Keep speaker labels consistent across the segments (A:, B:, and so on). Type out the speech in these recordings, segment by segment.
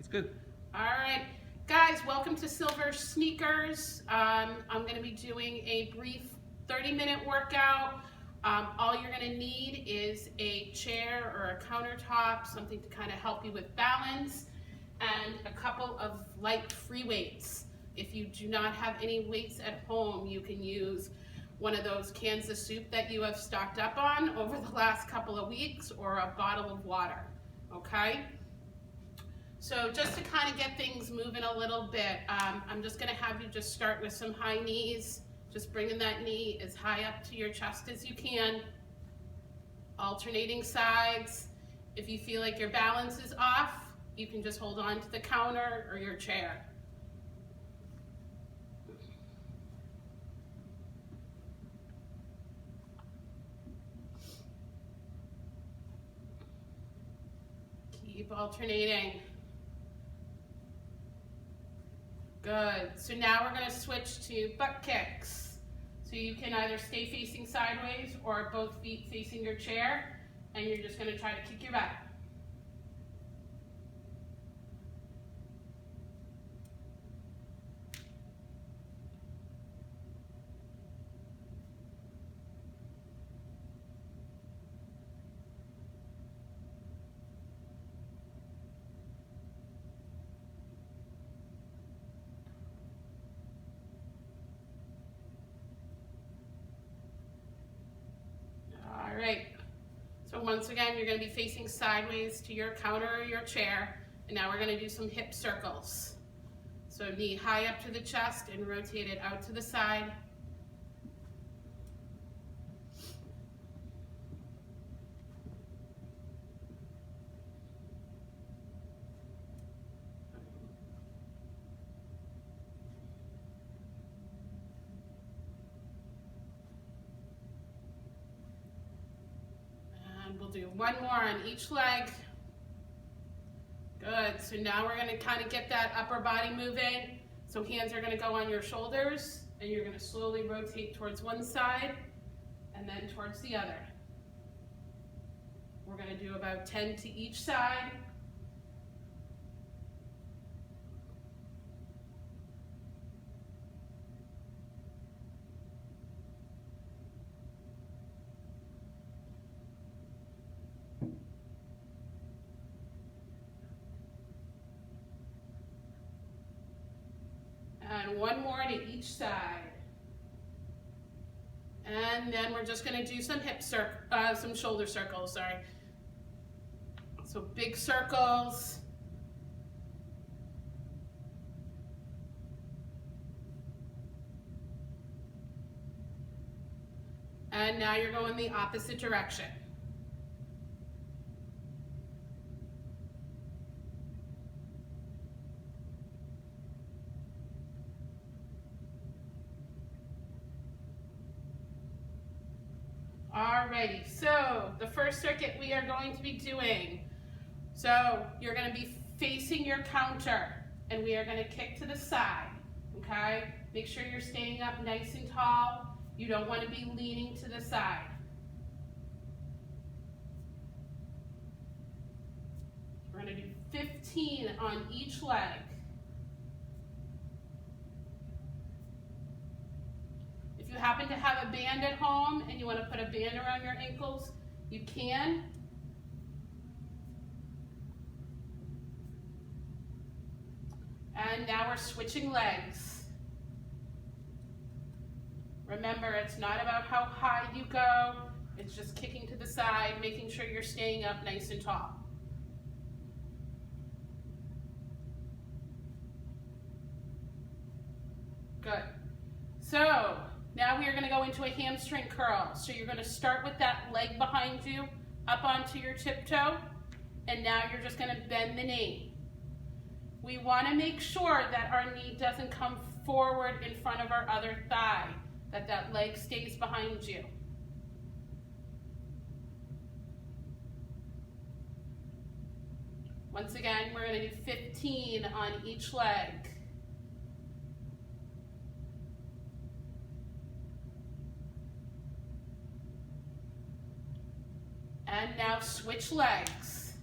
A: That's good.
B: All right, guys, welcome to Silver Sneakers. I'm going to be doing a brief 30-minute workout. All you're going to need is a chair or a countertop, something to kind of help you with balance, and a couple of light free weights. If you do not have any weights at home, you can use one of those cans of soup that you have stocked up on over the last couple of weeks, or a bottle of water, okay? So just to kind of get things moving a little bit, I'm just going to have you just start with some high knees, just bringing that knee as high up to your chest as you can, alternating sides. If you feel like your balance is off, you can just hold on to the counter or your chair. Keep alternating. Good. So now we're going to switch to butt kicks. So you can either stay facing sideways or both feet facing your chair, and you're just going to try to kick your butt. All right, so once again, you're going to be facing sideways to your counter or your chair, and now we're going to do some hip circles. So knee high up to the chest and rotate it out to the side. We'll do one more on each leg. Good. So now we're going to kind of get that upper body moving. So hands are going to go on your shoulders, and you're going to slowly rotate towards one side and then towards the other. We're going to do about 10 to each side. And one more to each side. And then we're just going to do some some shoulder circles, sorry. So big circles. And now you're going the opposite direction. Alrighty, so the first circuit we are going to be doing. So you're going to be facing your counter, and we are going to kick to the side, okay? Make sure you're staying up nice and tall. You don't want to be leaning to the side. We're going to do 15 on each leg. If you happen to have a band at home and you want to put a band around your ankles, you can. And now we're switching legs. Remember, it's not about how high you go, it's just kicking to the side, making sure you're staying up nice and tall. Good. So, now we are going to go into a hamstring curl. So you're going to start with that leg behind you, up onto your tiptoe, and now you're just going to bend the knee. We want to make sure that our knee doesn't come forward in front of our other thigh, that that leg stays behind you. Once again, we're going to do 15 on each leg. And now switch legs.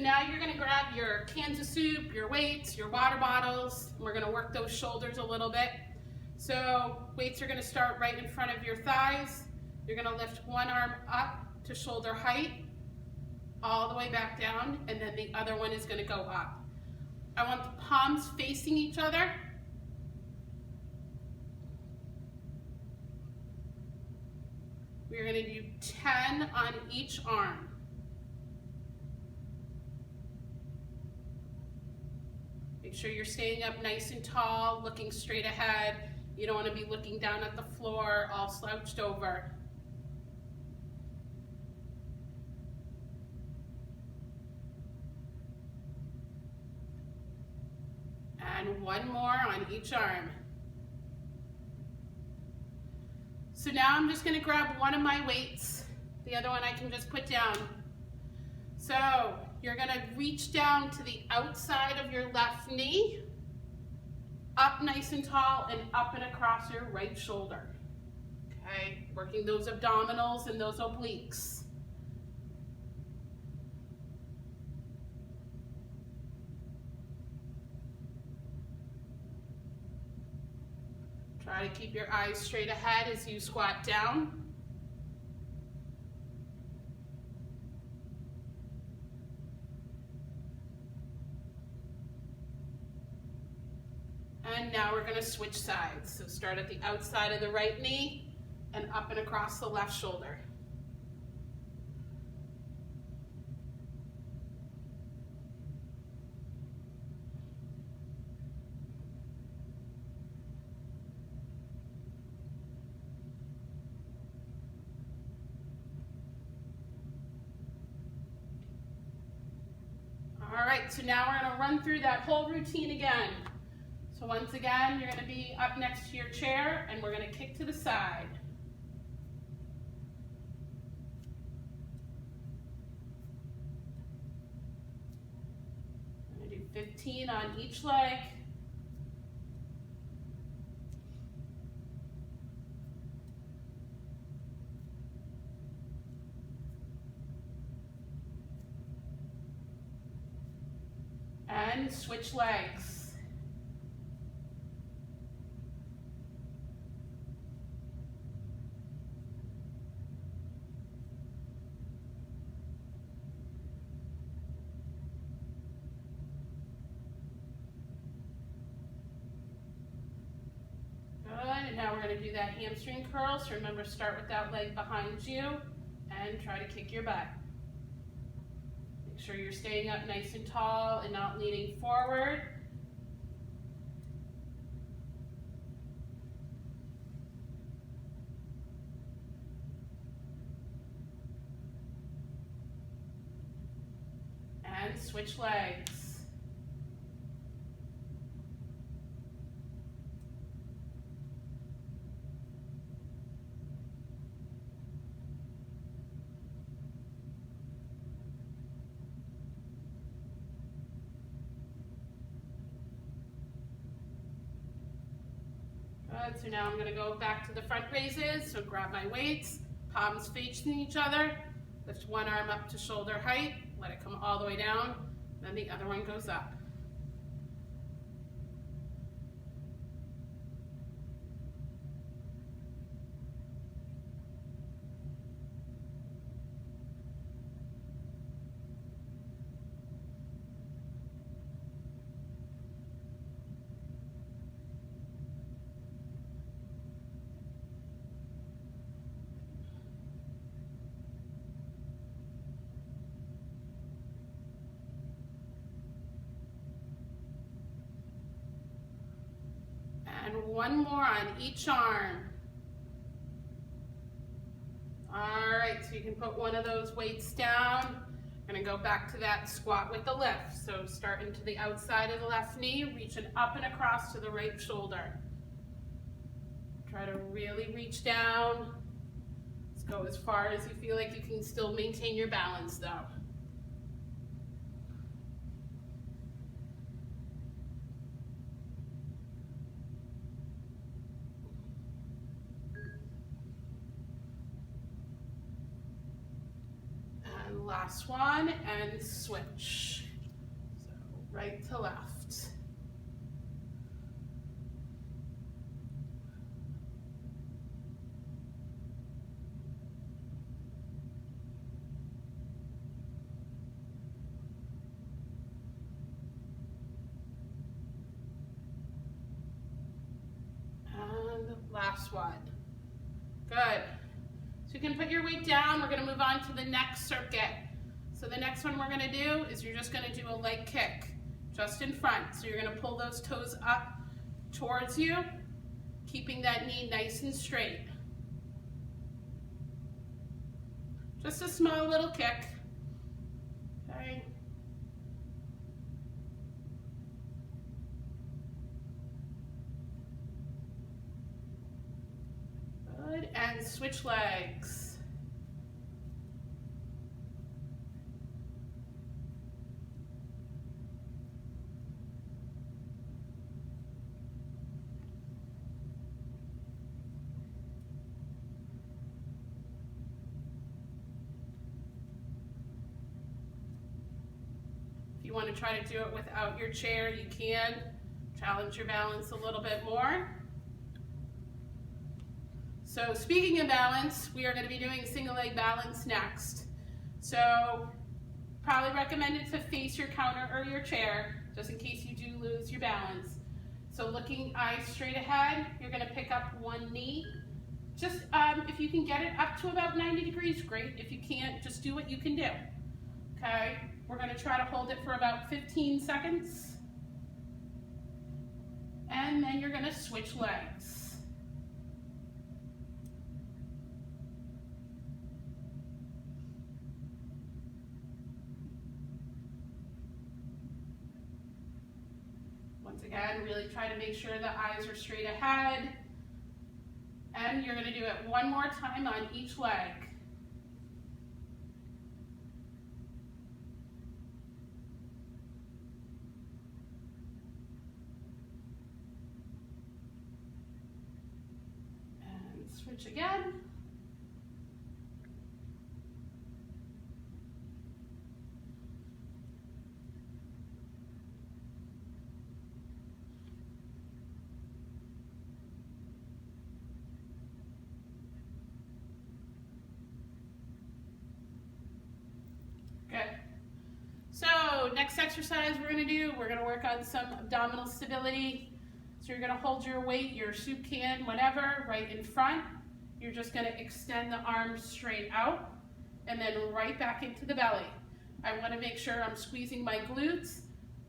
B: now you're gonna grab your cans of soup, your weights, your water bottles. We're gonna work those shoulders a little bit. So weights are gonna start right in front of your thighs. You're gonna lift one arm up to shoulder height, all the way back down, and then the other one is gonna go up. I want the palms facing each other. We're gonna do 10 on each arm. Make sure you're staying up nice and tall, looking straight ahead. You don't want to be looking down at the floor, all slouched over. And one more on each arm. So now I'm just going to grab one of my weights. The other one I can just put down. So you're going to reach down to the outside of your left knee, up nice and tall, and up and across your right shoulder. Okay, working those abdominals and those obliques. Try to keep your eyes straight ahead as you squat down. And now we're going to switch sides. So start at the outside of the right knee and up and across the left shoulder. All right, so now we're going to run through that whole routine again. So once again, you're going to be up next to your chair, and we're going to kick to the side. I'm going to do 15 on each leg. And switch legs. And now we're going to do that hamstring curl. So remember, start with that leg behind you and try to kick your butt. Make sure you're staying up nice and tall and not leaning forward. And switch legs. Good, so now I'm going to go back to the front raises. So grab my weights, palms facing each other, lift one arm up to shoulder height, let it come all the way down, then the other one goes up. And one more on each arm. All right, so you can put one of those weights down. We're gonna go back to that squat with the lift. So starting to the outside of the left knee, reaching up and across to the right shoulder. Try to really reach down. Let's go as far as you feel like you can still maintain your balance though. last one, and switch. So right to left. And last one. Good. So you can put your weight down. We're going to move on to the next circuit. So the next one we're going to do is you're just going to do a leg kick just in front. So you're going to pull those toes up towards you, keeping that knee nice and straight. Just a small little kick. Okay. Good, and switch legs. If you want to try to do it without your chair, you can. Challenge your balance a little bit more. So speaking of balance, we are going to be doing single leg balance next. So probably recommended to face your counter or your chair, just in case you do lose your balance. So looking eyes straight ahead, you're going to pick up one knee. Just if you can get it up to about 90 degrees, great. If you can't, just do what you can do. Okay, we're going to try to hold it for about 15 seconds. And then you're going to switch legs. Once again, really try to make sure the eyes are straight ahead. And you're going to do it one more time on each leg. And switch again. So next exercise we're going to work on some abdominal stability. So you're going to hold your weight, your soup can, whatever, right in front. You're just going to extend the arms straight out and then right back into the belly. I want to make sure I'm squeezing my glutes,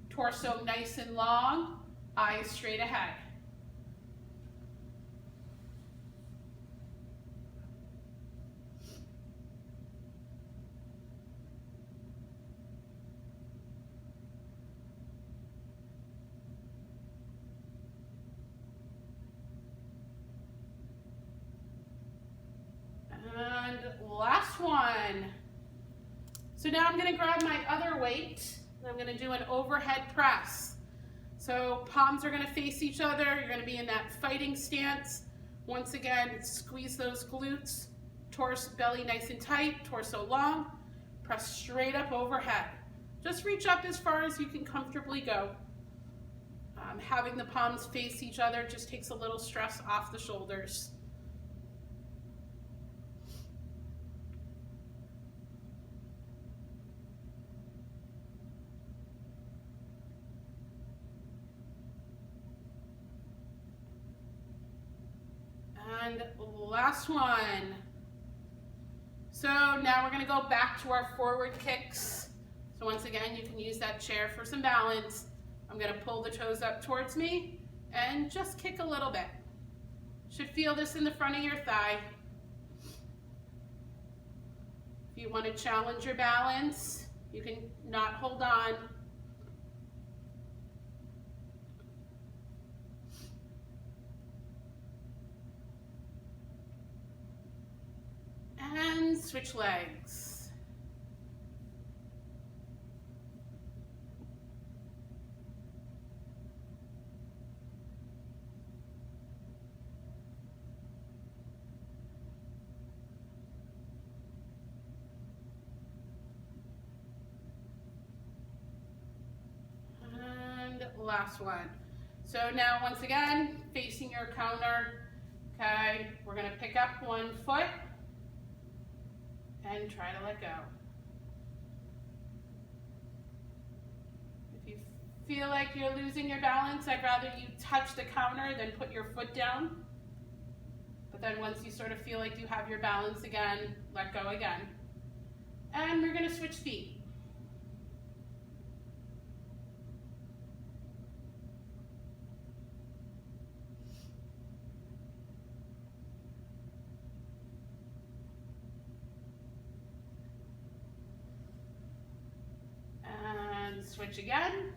B: torso nice and long, eyes straight ahead. And last one. So now I'm going to grab my other weight and I'm going to do an overhead press. So palms are going to face each other. You're going to be in that fighting stance. Once again, squeeze those glutes, torso, belly nice and tight, torso long. Press straight up overhead. Just reach up as far as you can comfortably go. Having the palms face each other just takes a little stress off the shoulders. And last one. So now we're going to go back to our forward kicks. So once again, you can use that chair for some balance. I'm going to pull the toes up towards me and just kick a little bit. Should feel this in the front of your thigh. If you want to challenge your balance, you can not hold on. And switch legs. last one. So now once again, facing your counter, okay, we're gonna pick up one foot and try to let go. If you feel like you're losing your balance, I'd rather you touch the counter than put your foot down. But then once you sort of feel like you have your balance again, let go again. And we're gonna switch feet. And switch again.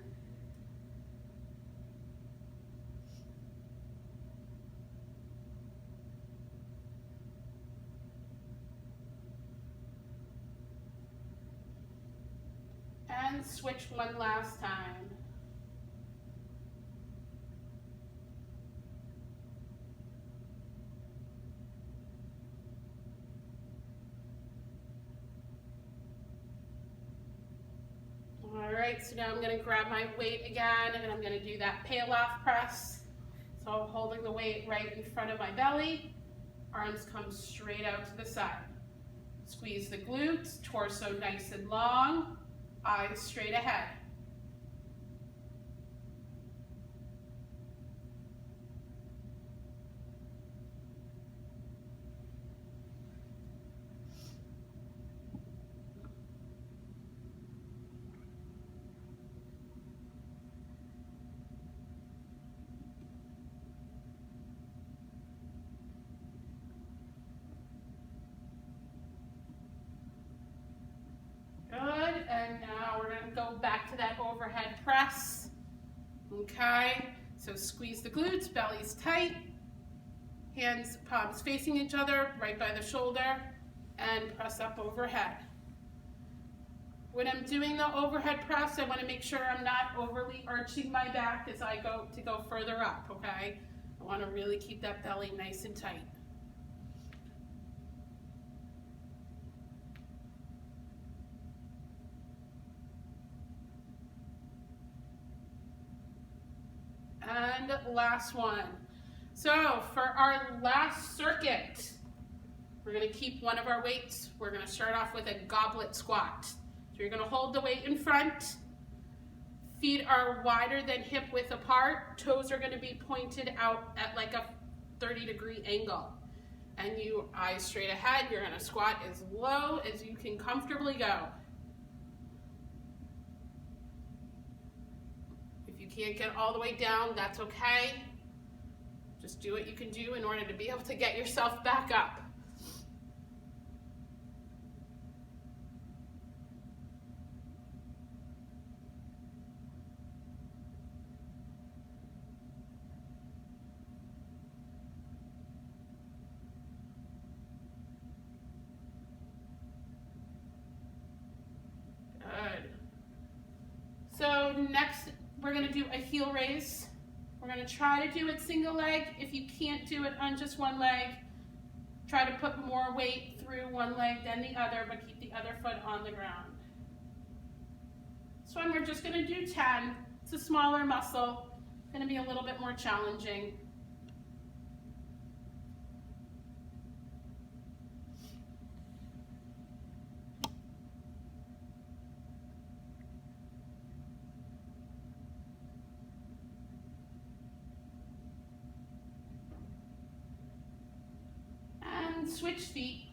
B: And switch one last time. All right, so now I'm going to grab my weight again and I'm going to do that peel-off press. So holding the weight right in front of my belly, arms come straight out to the side. Squeeze the glutes, torso nice and long, eyes straight ahead. Good, and now we're going to go back to that overhead press. Okay, so squeeze the glutes, belly's tight, hands, palms facing each other, right by the shoulder, and press up overhead. When I'm doing the overhead press, I want to make sure I'm not overly arching my back as I go further up, okay? I want to really keep that belly nice and tight. And last one. So for our last circuit, we're going to keep one of our weights. We're going to start off with a goblet squat. So you're going to hold the weight in front. Feet are wider than hip width apart. Toes are going to be pointed out at like a 30-degree angle. And you eyes straight ahead. You're going to squat as low as you can comfortably go. Can't get all the way down, that's okay. Just do what you can do in order to be able to get yourself back up. Good. So next, we're going to do a heel raise. We're going to try to do it single leg. If you can't do it on just one leg, try to put more weight through one leg than the other, but keep the other foot on the ground. This one we're just going to do 10. It's a smaller muscle. It's going to be a little bit more challenging. Switch feet.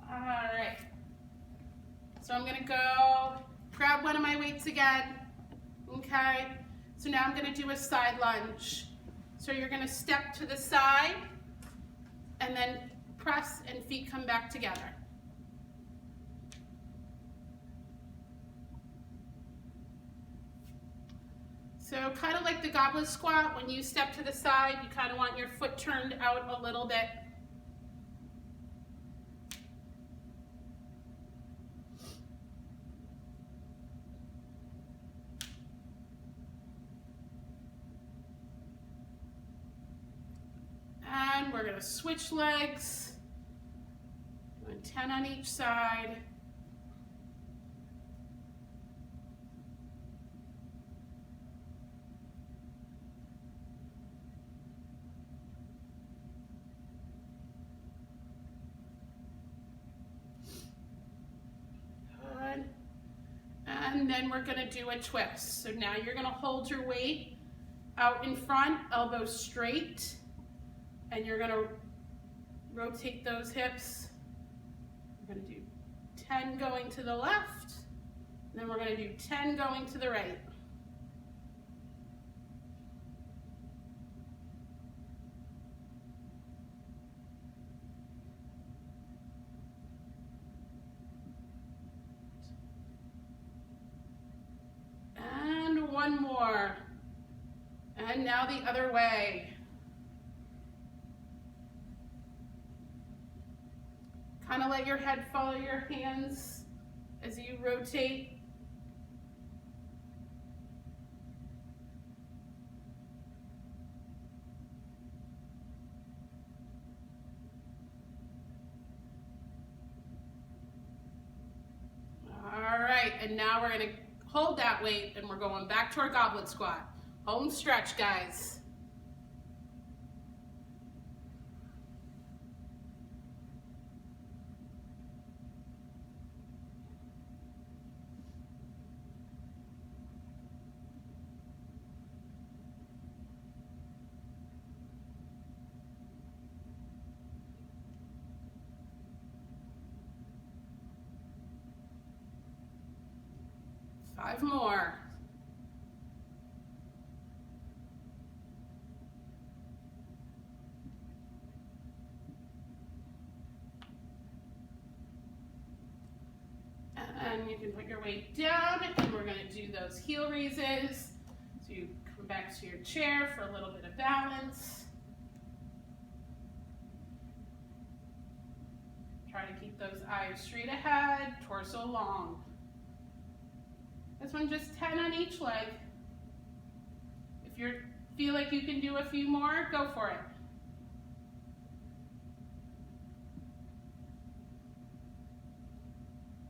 B: All right. So I'm going to go grab one of my weights again. Okay. So now I'm going to do a side lunge. So you're going to step to the side and then press and feet come back together. So kind of like the goblet squat, when you step to the side, you kind of want your foot turned out a little bit. gonna switch legs, doing 10 on each side. Good. And then we're gonna do a twist. So now you're gonna hold your weight out in front, elbows straight, and you're gonna rotate those hips. We're gonna do 10 going to the left, and then we're gonna do 10 going to the right. And one more. And now the other way. Kind of let your head follow your hands as you rotate. All right, and now we're going to hold that weight and we're going back to our goblet squat. Home stretch, guys. Five more. And you can put your weight down, and we're going to do those heel raises. So you come back to your chair for a little bit of balance. Try to keep those eyes straight ahead, torso long. This one just 10 on each leg. If you feel like you can do a few more, go for it.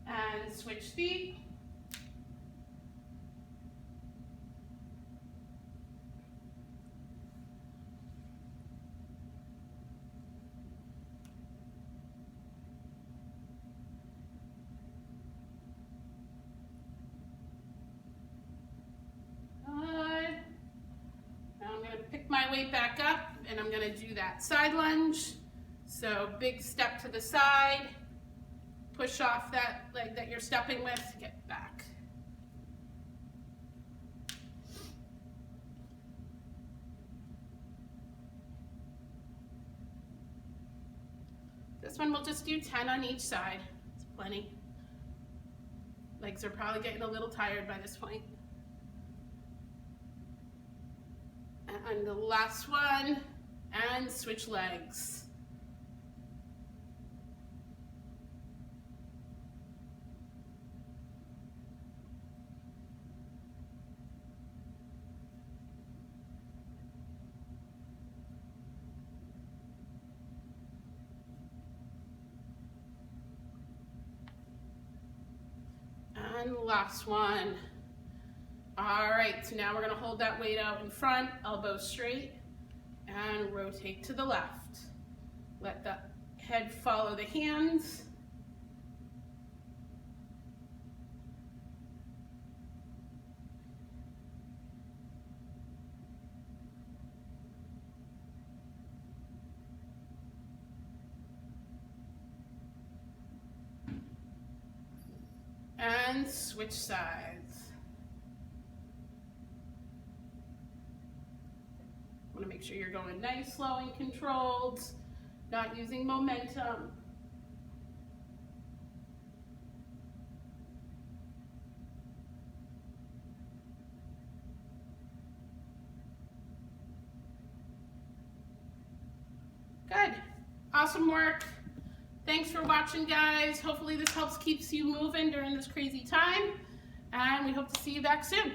B: And switch feet. My weight back up, and I'm going to do that side lunge. So big step to the side, push off that leg that you're stepping with, get back. This one we'll just do 10 on each side. It's plenty. Legs are probably getting a little tired by this point. And the last one, and switch legs. And last one. All right, so now we're gonna hold that weight out in front, elbows straight, and rotate to the left. Let the head follow the hands. And switch sides. Want to make sure you're going nice, slow, and controlled, not using momentum. Good. Awesome work. Thanks for watching, guys. Hopefully this helps keeps you moving during this crazy time, and we hope to see you back soon.